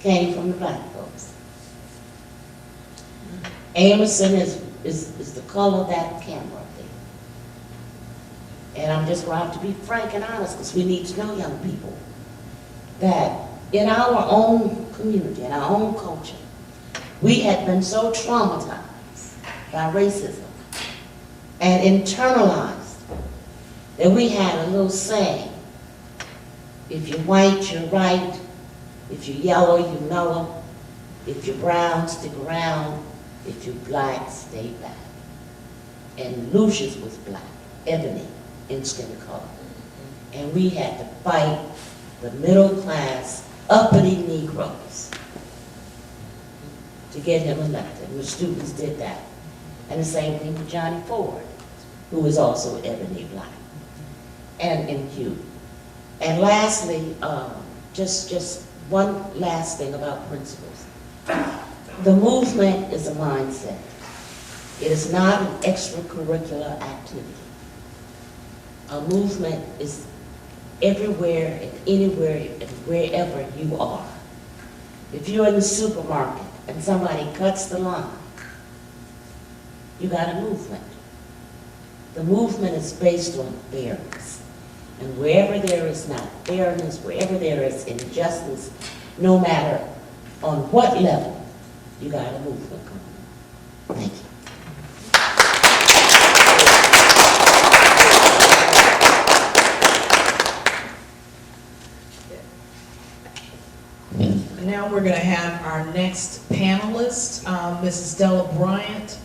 came from the black folks. Amerson is the color of that camera there. And I'm just going to have to be frank and honest, because we need to know, young people, that in our own community, in our own culture, we had been so traumatized by racism and internalized that we had a little saying: if you're white, you're right; if you're yellow, you're mellow; if you're brown, stick around; if you're black, stay back. And Lucius was black, ebony in skin color. And we had to fight the middle class, uppity Negroes to get him elected. And the students did that. And the same thing with Johnny Ford, who was also ebony black and in hue. And lastly, just one last thing about principles. The movement is a mindset. It is not an extracurricular activity. A movement is everywhere and anywhere and wherever you are. If you're in the supermarket and somebody cuts the line, you got a movement. The movement is based on fairness. And wherever there is not fairness, wherever there is injustice, no matter on what level, you got a movement coming. Thank you. Now we're going to have our next panelist, Mrs. Della Bryant,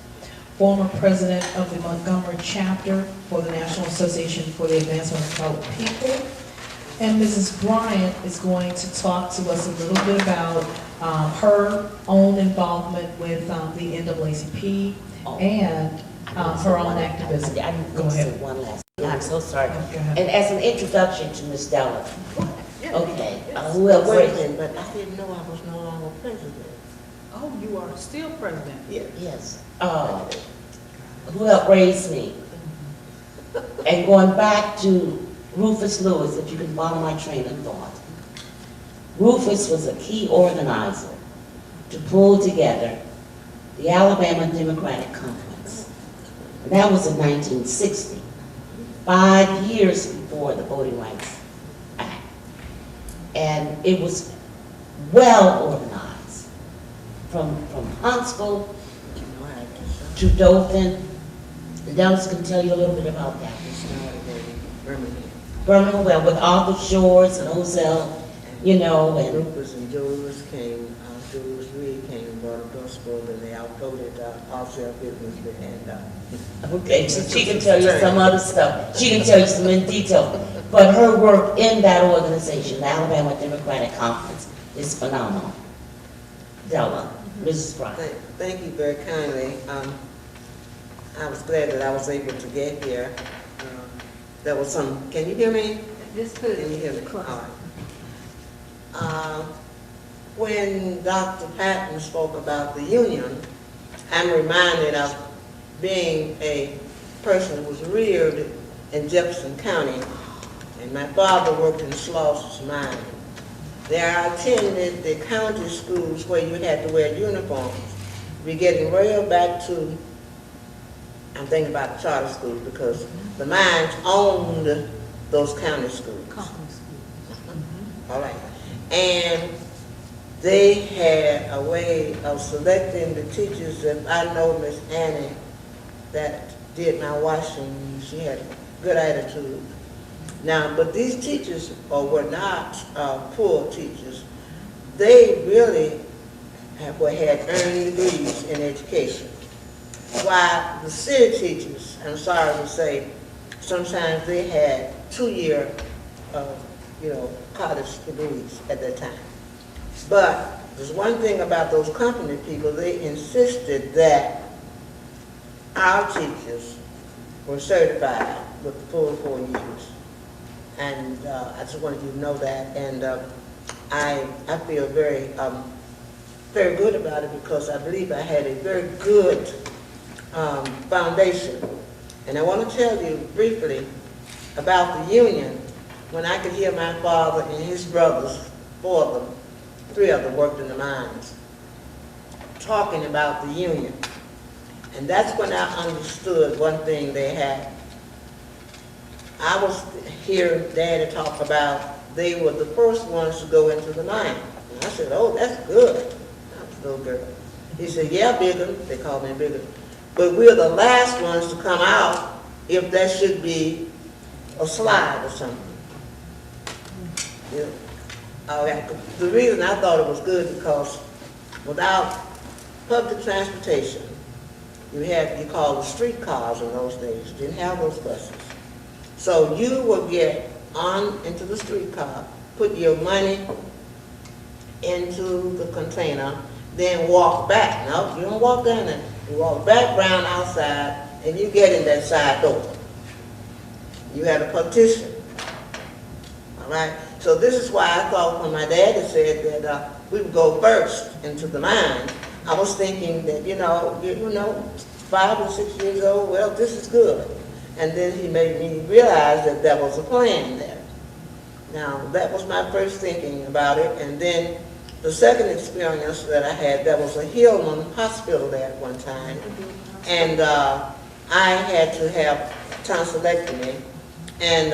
former president of the Montgomery chapter for the National Association for the Advancement of Colored People. And Mrs. Bryant is going to talk to us a little bit about her own involvement with the NAACP and her own activism. Go ahead. One last thing. I'm so sorry. And as an introduction to Ms. Della, okay, who else? President, but I didn't know I was no longer president. Oh, you are still president? Yes. Who helped raise me? And going back to Rufus Lewis, if you can follow my train of thought. Rufus was a key organizer to pull together the Alabama Democratic Conference. And that was in 1960, 5 years before the Voting Rights Act. And it was well organized, from Huntsville to Dothan. And Dallas can tell you a little bit about that. Birmingham, well, with Arthur Shores and Ozell, you know, and Rufus and Julius came, Julius Reed came and brought a gospel, and they outvoted Ozell business and okay, so she can tell you some other stuff. She can tell you some in detail. But her work in that organization, the Alabama Democratic Conference, is phenomenal. Della, Mrs. Bryant. Thank you very kindly. I was glad that I was able to get here. There was some, can you hear me? Just put Can you hear me? it close. All right. When Dr. Patton spoke about the union, I'm reminded of being a person who was reared in Jefferson County, and my father worked in Slaughter's mine. There I attended the county schools where you had to wear uniforms. We're getting real back to, I'm thinking about the charter schools, because the mines owned those county schools. All right. And they had a way of selecting the teachers. And I know Miss Annie that did my washing. She had a good attitude. Now, but these teachers were not poor teachers. They really had earned degrees in education. While the city teachers, I'm sorry to say, sometimes they had 2-year, college degrees at that time. But there's one thing about those company people, they insisted that our teachers were certified with the full 4 years. And I just wanted you to know that. And I feel very, very good about it, because I believe I had a very good foundation. And I want to tell you briefly about the union. When I could hear my father and his brothers, 4 of them, three of them worked in the mines, talking about the union. And that's when I understood one thing they had. I was hearing Daddy talk about they were the first ones to go into the mine. And I said, oh, that's good. I was a little girl. He said, yeah, Biggin, they called me Biggin, but we're the last ones to come out if that should be a slide or something. Yeah. The reason I thought it was good because without public transportation, you called the streetcars in those days. You didn't have those buses. So you would get on into the streetcar, put your money into the container, then walk back. No, you don't walk down there. You walk back round outside, and you get in that side door. You had a partition. All right? So this is why I thought when my daddy said that we would go first into the mine, I was thinking that, you know, 5 or 6 years old, well, this is good. And then he made me realize that there was a plan there. Now, that was my first thinking about it. And then the second experience that I had, there was a Hillman hospital there at one time. And I had to have tonsillectomy. And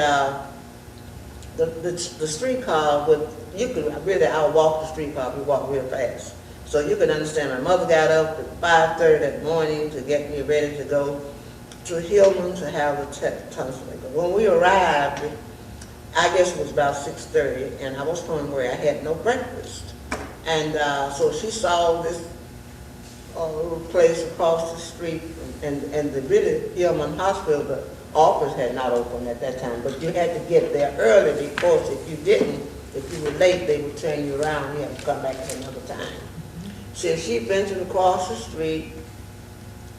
the streetcar would, you could really outwalk the streetcar, we walked real fast. So you can understand, my mother got up at 5:30 that morning to get me ready to go to Hillman to have the tonsillectomy. When we arrived, I guess it was about 6:30, and I was hungry. I had no breakfast. And so she saw this little place across the street, and the really Hillman Hospital, the office had not opened at that time, but you had to get there early because if you didn't, if you were late, they would turn you around. You had to come back at another time. So she ventured across the street,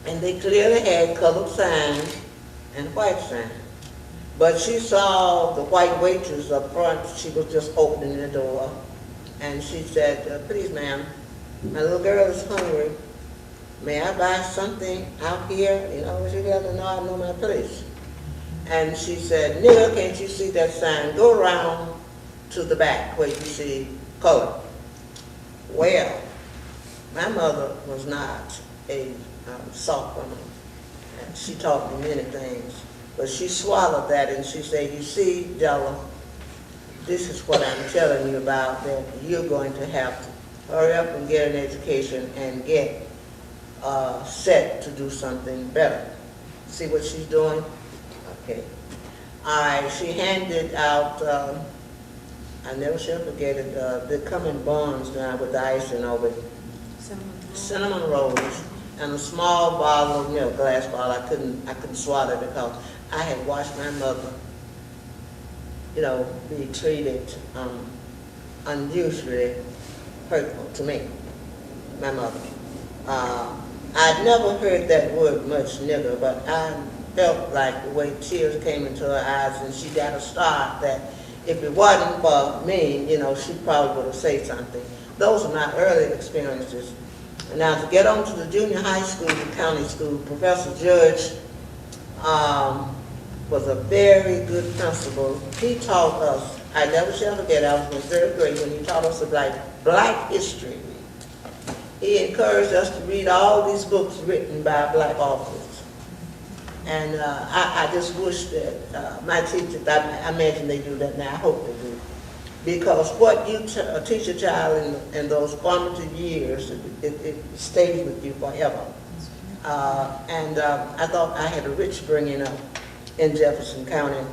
and they clearly had colored signs and white signs. But she saw the white waitress up front. She was just opening the door, and she said, please, ma'am, my little girl is hungry. May I buy something out here? You know, she doesn't know I know my place. And she said, nigga, can't you see that sign? Go around to the back where you see color. Well, my mother was not a soft woman. And she taught me many things. But she swallowed that and she said, you see, Della, this is what I'm telling you about, that you're going to have to hurry up and get an education and get set to do something better. See what she's doing? Okay. All right, she handed out, I never shall forget it, they come in buns now with the icing over it. Cinnamon rolls and a small bottle of milk, glass bottle. I couldn't swallow it because I had watched my mother, you know, be treated unusually hurtful to me, my mother. I'd never heard that word much, nigger, but I felt like the way tears came into her eyes and she got a start that if it wasn't for me, you know, she probably would have said something. Those are my early experiences. Now to get on to the junior high school, the county school, Professor Judge was a very good principal. He taught us, I never shall forget, I was in 3rd grade when he taught us about black history. He encouraged us to read all these books written by black authors. And I just wish that my teachers, I imagine they do that now, I hope they do. Because what you teach a child in those formative years, it stays with you forever. I thought I had a rich bringing up in Jefferson County.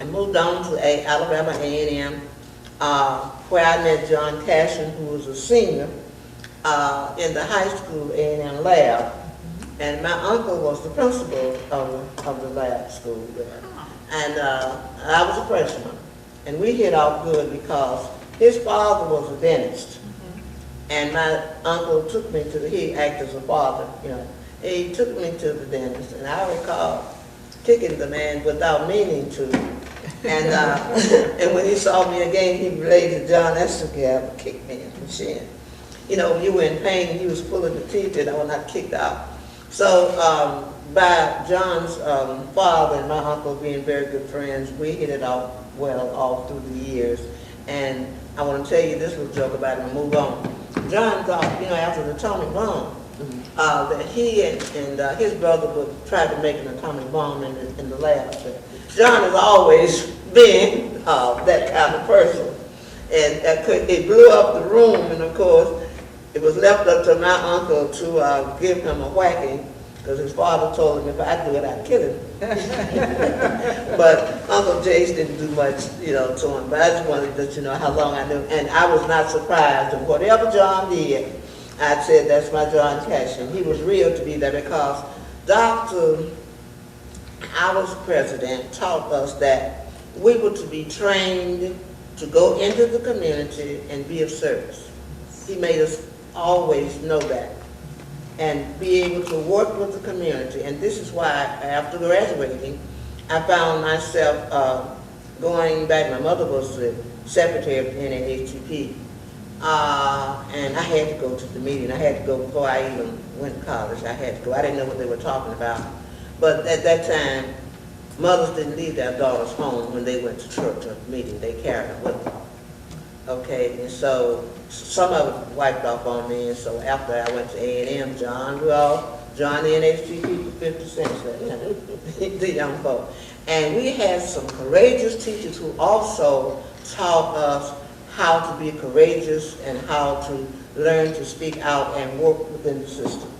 I moved on to Alabama A&M, where I met John Cashin, who was a senior in the high school A&M lab. And my uncle was the principal of the lab school there. And I was a freshman. And we hit off good because his father was a dentist. And my uncle took me to he acted as a father, you know. He took me to the dentist, and I recall kicking the man without meaning to. And and when he saw me again, he related to John Esther kicked me in the shin. You know, you were in pain, and he was pulling the teeth, and I was not kicked out. So by John's father and my uncle being very good friends, we hit it off well all through the years. And I want to tell you this little joke about it and move on. John thought, after the atomic bomb, that he and his brother would try to make an atomic bomb in the lab. John has always been that kind of person. And it blew up the room, and of course, it was left up to my uncle to give him a whacking, because his father told him if I do it, I'd kill him. But Uncle Jace didn't do much, to him. But I just wanted to let you know how long I knew. And I was not surprised. And whatever John did, I said, that's my John Cashin. He was real to be there because Dr. Our president taught us that we were to be trained to go into the community and be of service. He made us always know that and be able to work with the community. And this is why, after graduating, I found myself going back. My mother was the secretary of the NAACP, and I had to go to the meeting. I had to go before I even went to college. I had to go. I didn't know what they were talking about. But at that time, mothers didn't leave their daughters home when they went to church or meeting. They carried them with them. Okay, and so some of it wiped off on me, and so after I went to A&M, John the NHGP for 50 cents, the young folk. And we had some courageous teachers who also taught us how to be courageous and how to learn to speak out and work within the system.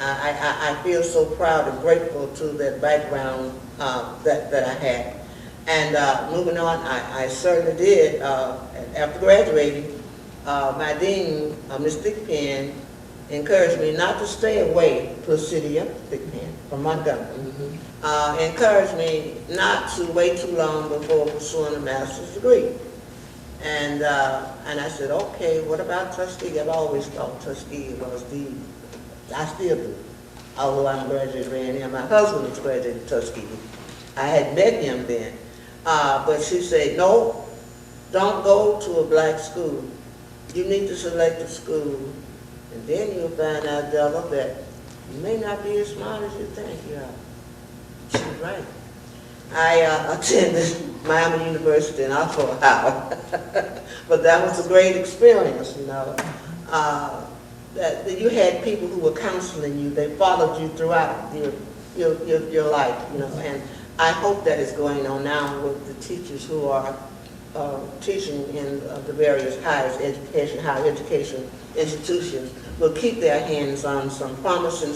I feel so proud and grateful to that background that I had. And moving on, I certainly did. After graduating, my dean, Ms. Thickpen, encouraged me not to stay away, Placidia Thickpen, from Montgomery. Encouraged me not to wait too long before pursuing a master's degree. And I said, okay, what about Tuskegee? I've always thought Tuskegee was I still do, although I'm graduated from A&M. My husband was graduated Tuskegee. I had met him then. But she said, no, don't go to a black school. You need to select a school. And then you'll find out, Della, that you may not be as smart as you think you are. She's right. I attended Miami University in Oxford, Ohio. But that was a great experience, that you had people who were counseling you. They followed you throughout your life, and I hope that is going on now with the teachers who are teaching in the various higher education institutions will keep their hands on some promising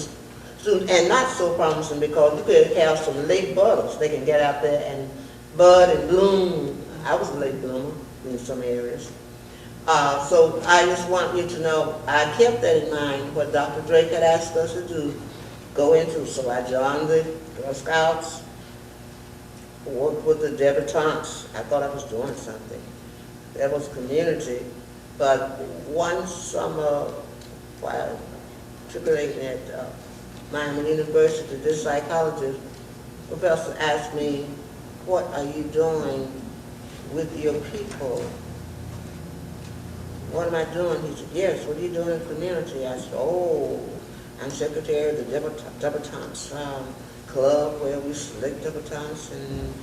students, and not so promising because you could have some late budders. They can get out there and bud and bloom. I was a late bloomer in some areas. So I just want you to know, I kept that in mind, what Dr. Drake had asked us to do, go into. So I joined the Girl Scouts, worked with the debutantes. I thought I was doing something. That was community. But one summer, while matriculating at Miami University, this psychologist professor asked me, what are you doing with your people? What am I doing? He said, yes, what are you doing in the community? I said, oh, I'm secretary of the debutantes club where we select debutantes, and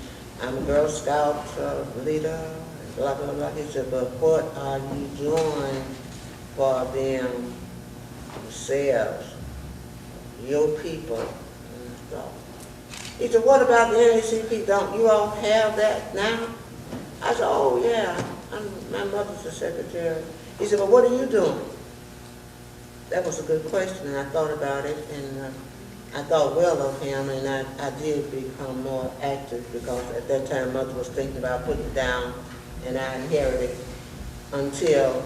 I'm a Girl Scout leader, and blah, blah, blah. He said, but what are you doing for them themselves, your people? He said, what about the NAACP? Don't you all have that now? I said, oh, yeah. My mother's the secretary. He said, well, what are you doing? That was a good question, and I thought about it, and I thought well of him, and I did become more active because at that time Mother was thinking about putting it down, and I inherited it until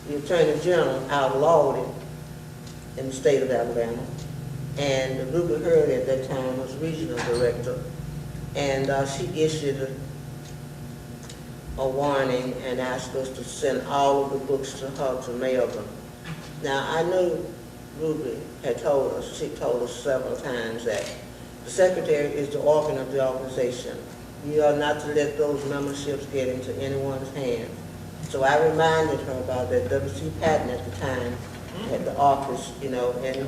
the Attorney General outlawed it in the state of Alabama. And Ruby Hurley at that time was regional director, and she issued a warning and asked us to send all of the books to her to mail them. Now, I knew Ruby had told us, she told us several times that the secretary is the organ of the organization. You are not to let those memberships get into anyone's hands. So I reminded her about that. W.C. Patton at the time had the office, in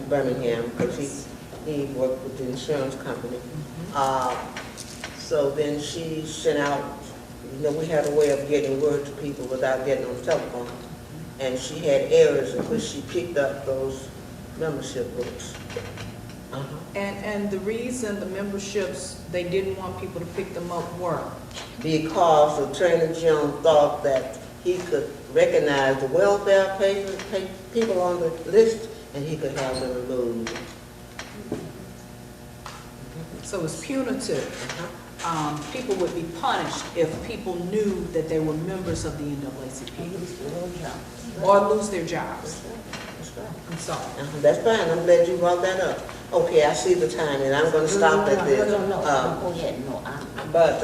Birmingham, because he worked with the insurance company. So then she sent out you know, we had a way of getting word to people without getting on the telephone. And she had areas in which she picked up those membership books. And the reason the memberships, they didn't want people to pick them up were? Because Attorney Jones thought that he could recognize the welfare people on the list, and he could have them removed. So it's punitive. People would be punished if people knew that they were members of the NAACP or lose their jobs. That's right. I'm sorry. That's fine, I'm glad you brought that up. Okay, I see the time, and I'm gonna stop at this. No, go ahead, no, But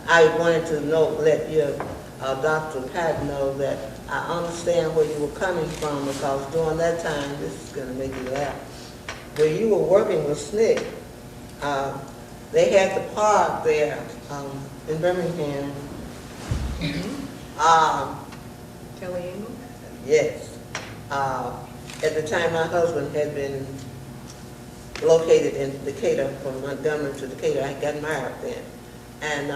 I wanted to let you, Dr. Patton, know that I understand where you were coming from, because during that time, this is gonna make you laugh, where you were working with SNCC, they had the park there in Birmingham. Kelly Engel? Yes. At the time, my husband had been located in Decatur, from Montgomery to Decatur. I got married then. And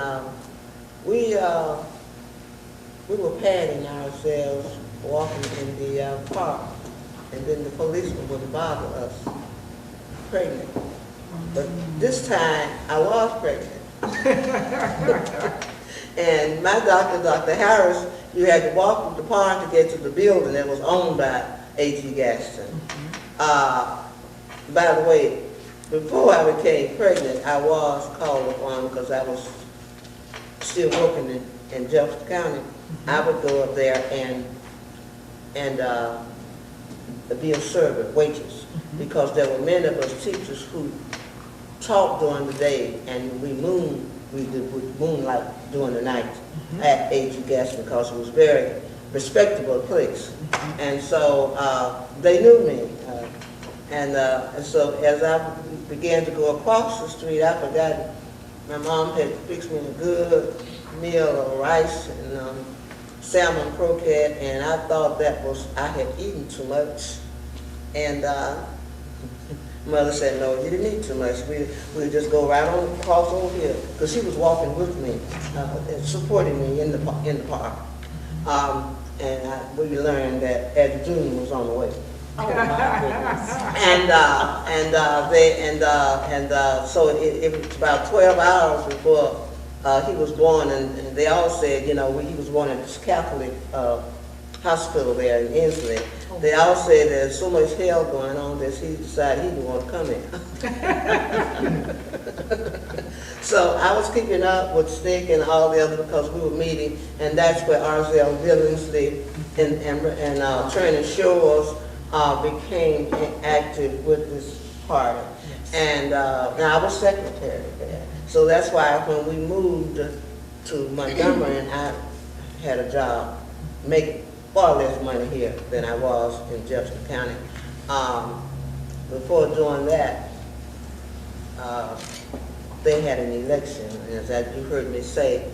we were padding ourselves walking in the park, and then the policeman would bother us, pregnant. But this time, I was pregnant. And my doctor, Dr. Harris, you had to walk from the park to get to the building that was owned by A.G. Gaston. By the way, before I became pregnant, I was called upon, because I was still working in Jefferson County. I would go up there and be a server, waitress, because there were many of us teachers who taught during the day, and we would moonlight during the night at A.G. Gaston, because it was a very respectable place. And so they knew me. And so as I began to go across the street, I forgot my mom had fixed me a good meal of rice and salmon croquette, and I thought that was, I had eaten too much. And Mother said, no, you didn't eat too much. We'd just go right on across over here, because she was walking with me and supporting me in the park. And we learned that Ed Jr. was on the way. Oh my goodness. So it was about 12 hours before he was born, and they all said, you know, he was born at this Catholic hospital there in Inslee. They all said there's so much hell going on that he decided he didn't want to come in. So I was keeping up with SNCC and all the others, because we were meeting, and that's where R.Z.L. Billingsley and Turner Shores became active with this party. Yes. And now I was secretary there. So that's why when we moved to Montgomery, and I had a job making far less money here than I was in Jefferson County. Before doing that, they had an election, and as you heard me say,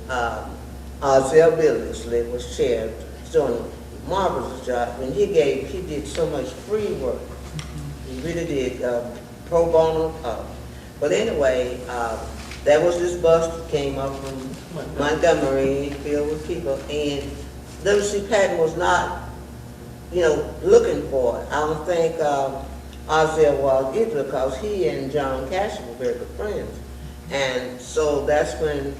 R.Z.L. Billingsley was chair, doing a marvelous job, and he did so much free work. He really did, pro bono. But anyway, there was this bus that came up from Montgomery, filled with people, and W.C. Patton was not, you know, looking for it. I don't think R.Z.L. was either, because he and John Cash were very good friends. And so that's when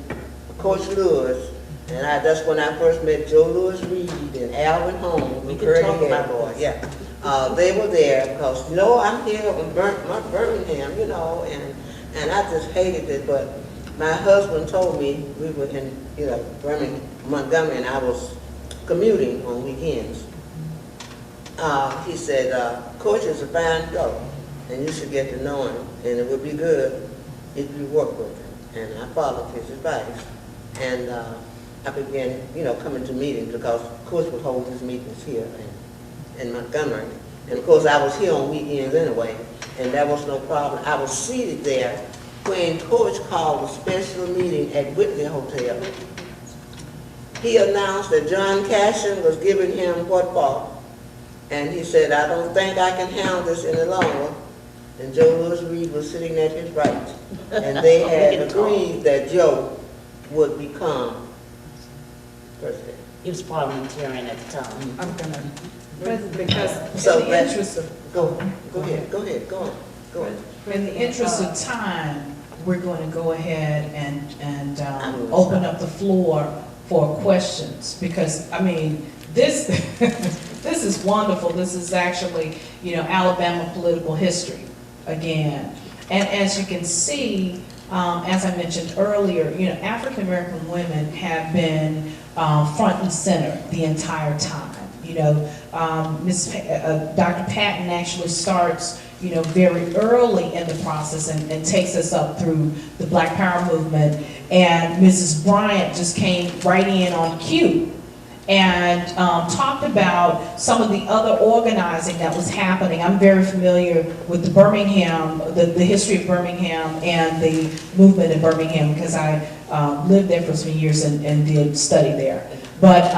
Coach Lewis, and that's when I first met Joe Louis Reed and Alvin Holmes. We can talk about boy. Yeah. They were there because, you know, I'm here in Birmingham, you know, and I just hated it. But my husband told me, we were in, you know, Birmingham, Montgomery, and I was commuting on weekends. He said, Coach is a fine fellow, and you should get to know him, and it would be good if you work with him. And I followed his advice, and I began, you know, coming to meetings, because Coach would hold his meetings here in Montgomery. And of course, I was here on weekends anyway, and that was no problem. I was seated there when Coach called a special meeting at Whitley Hotel. He announced that John Cashin was giving him what for, and he said, I don't think I can handle this any longer. And Joe Louis Reed was sitting at his right, and they had agreed that Joe would become president. He was parliamentarian at the time. I'm gonna, President, because So in the that- interest of, Go ahead, go on. in the interest of time, we're going to go ahead and I'm gonna open stop. up the floor for questions, because, I mean, this, this is wonderful. This is actually, you know, Alabama political history, again. And as you can see, as I mentioned earlier, you know, African-American women have been front and center the entire time. You know, Dr. Patton actually starts, you know, very early in the process and takes us up through the Black Power movement. And Mrs. Bryant just came right in on cue and talked about some of the other organizing that was happening. I'm very familiar with the Birmingham, the history of Birmingham and the movement in Birmingham, because I lived there for some years and did study there. But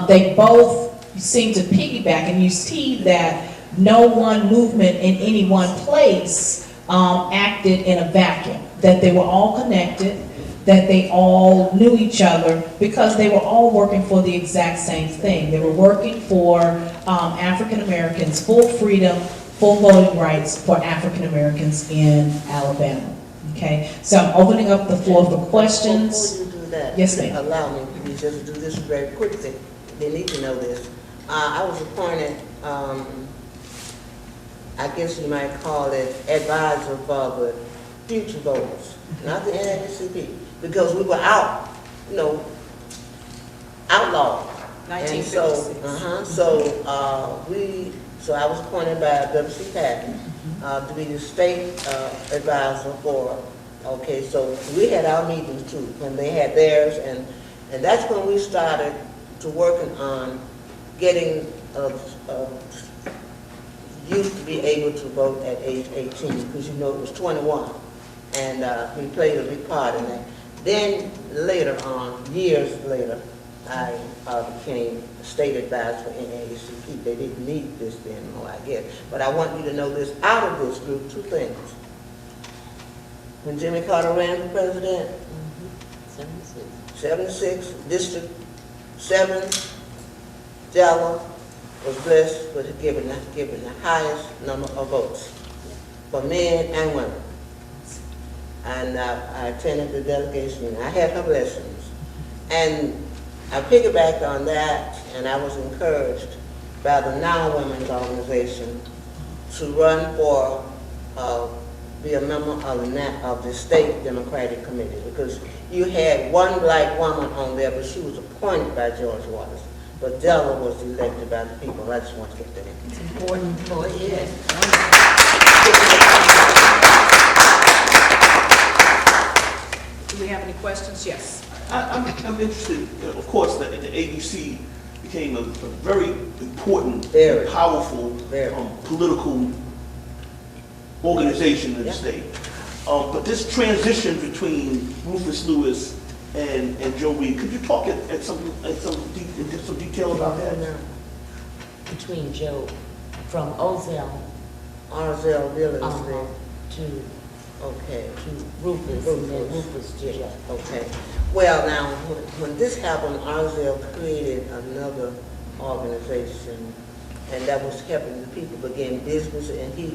they both seem to piggyback, and you see that no one movement in any one place acted in a vacuum, that they were all connected, that they all knew each other, because they were all working for the exact same thing. They were working for African Americans, full freedom, full voting rights for African Americans in Alabama. Okay, so I'm opening up the floor for questions. Before you do that, Yes, ma'am. allow me please just to do this very quickly. They need to know this. I was appointed, I guess you might call it advisor for the future voters, not the NAACP, because we were out, you know, outlawed. And so, 1956. so I was appointed by W.C. Patton to be the state advisor for, okay, so we had our meetings too, when they had theirs, and that's when we started to working on getting youth to be able to vote at age 18, because you know it was 21, and we played a big part in that. Then later on, years later, I became state advisor for NAACP. They didn't need this then, no, I guess. But I want you to know this, out of this group, two things. When Jimmy Carter ran for president, 76, District 7, Della was blessed with giving the highest number of votes for men and women. And I attended the delegation. I had her blessings. And I piggybacked on that, and I was encouraged by the Now Women's Organization to run for, be a member of the State Democratic Committee, because you had one black woman on there, but she was appointed by George Waters. But Della was elected by the people. I just want to get that in. It's important for it. Do we have any questions? Yes. I'm interested, of course, that the AUC became a very important, Very. powerful Very. Political organization in the Yeah. state. But this transition between Rufus Lewis and Joe Reed, could you talk in some detail about that? Between Joe, from Ozell Arzell Villas there. to Okay. Rufus, and then Rufus to Joe. Okay. Well, now, when this happened, Arzell created another organization, and that was helping the people begin business, and he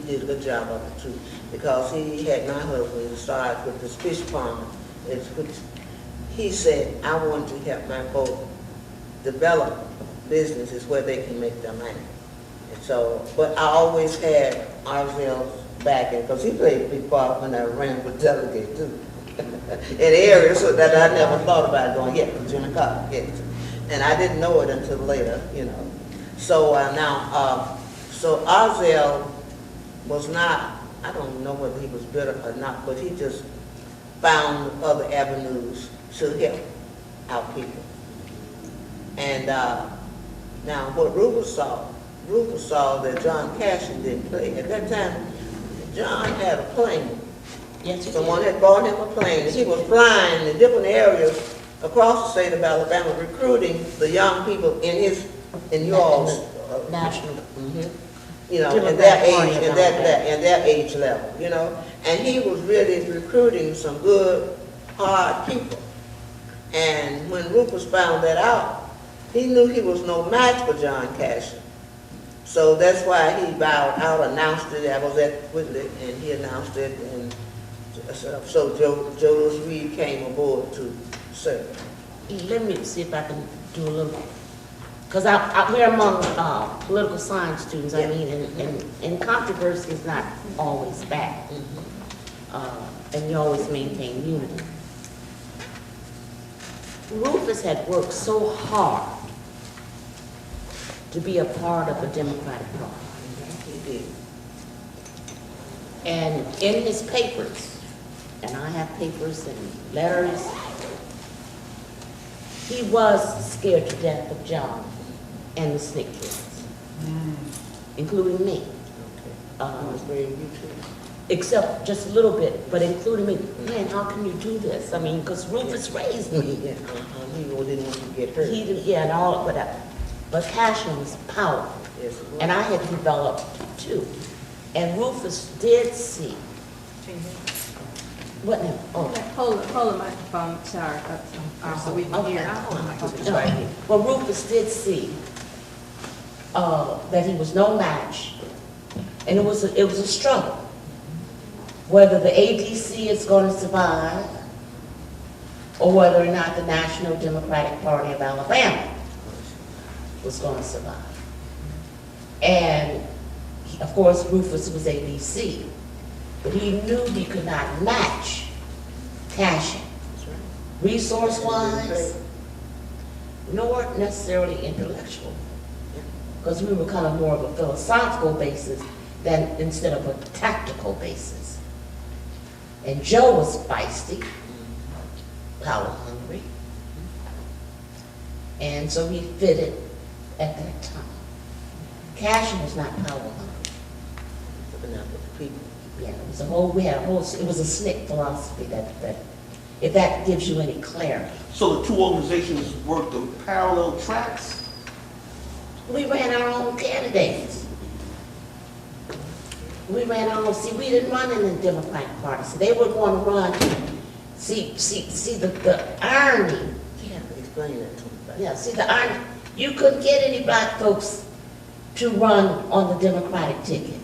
did a good job of it too, because he had my husband start with this fish pond. He said, I want to help my folk develop businesses where they can make their money. And so, but I always had Arzell's backing, because he played a big part when I ran for delegate too. In areas that I never thought about going, yeah, Jimmy Carter, yes. And I didn't know it until later, you know. So so Arzell was not, I don't know whether he was bitter or not, but he just found other avenues to help our people. And now what Rufus saw that John Cashin didn't play. At that time, John had a plane. Yes, you Someone did. had bought him a plane, and he was flying in different areas across the state of Alabama, recruiting the young people in y'all's, National. you know, in Democratic their Party age, of in Alabama. their age level, you know. And he was really recruiting some good, hard people. And when Rufus found that out, he knew he was no match for John Cashin. So that's why he bowed out, announced it. I was at Whitley, and he announced it, and so Joe Louis Reed came aboard to serve. Let me see if I can do a little, because we're among political science students, I Yeah. mean, and controversy is not always bad. And you always maintain unity. Rufus had worked so hard to be a part of the Democratic Party. He did. And in his papers, and I have papers and letters, he was scared to death of John and the Snick kids, including me. I was very you too. Except just a little bit, but including me. Man, how can you do this? I mean, because Rufus raised me. Yeah, he didn't want you to get hurt. He did, yeah, and all, but Cashin was powerful, Yes, it was. and I had developed too. And Rufus did see, what now? Oh, Hold the microphone, sorry, so we can hear. no. Well, Rufus did see that he was no match, and it was a struggle. Whether the ADC is going to survive, or whether or not the National Democratic Party of Alabama was going to survive. And, of course, Rufus was ADC, but he knew he could not match Cashin, That's right. resource-wise, nor necessarily intellectual, because we were kind of more of a philosophical basis than instead of a tactical basis. And Joe was feisty, power hungry, and so he fitted at that time. Cashin was not power hungry. Looking out for the people. Yeah, it was it was a Snick philosophy that if that gives you any clarity. So the two organizations worked on parallel tracks? We ran our own candidates. We ran our own, see, we didn't run in the Democratic Party, so they were going to run, see the irony. Yeah, explain that to me. Yeah, see the irony, you couldn't get any black folks to run on the Democratic ticket.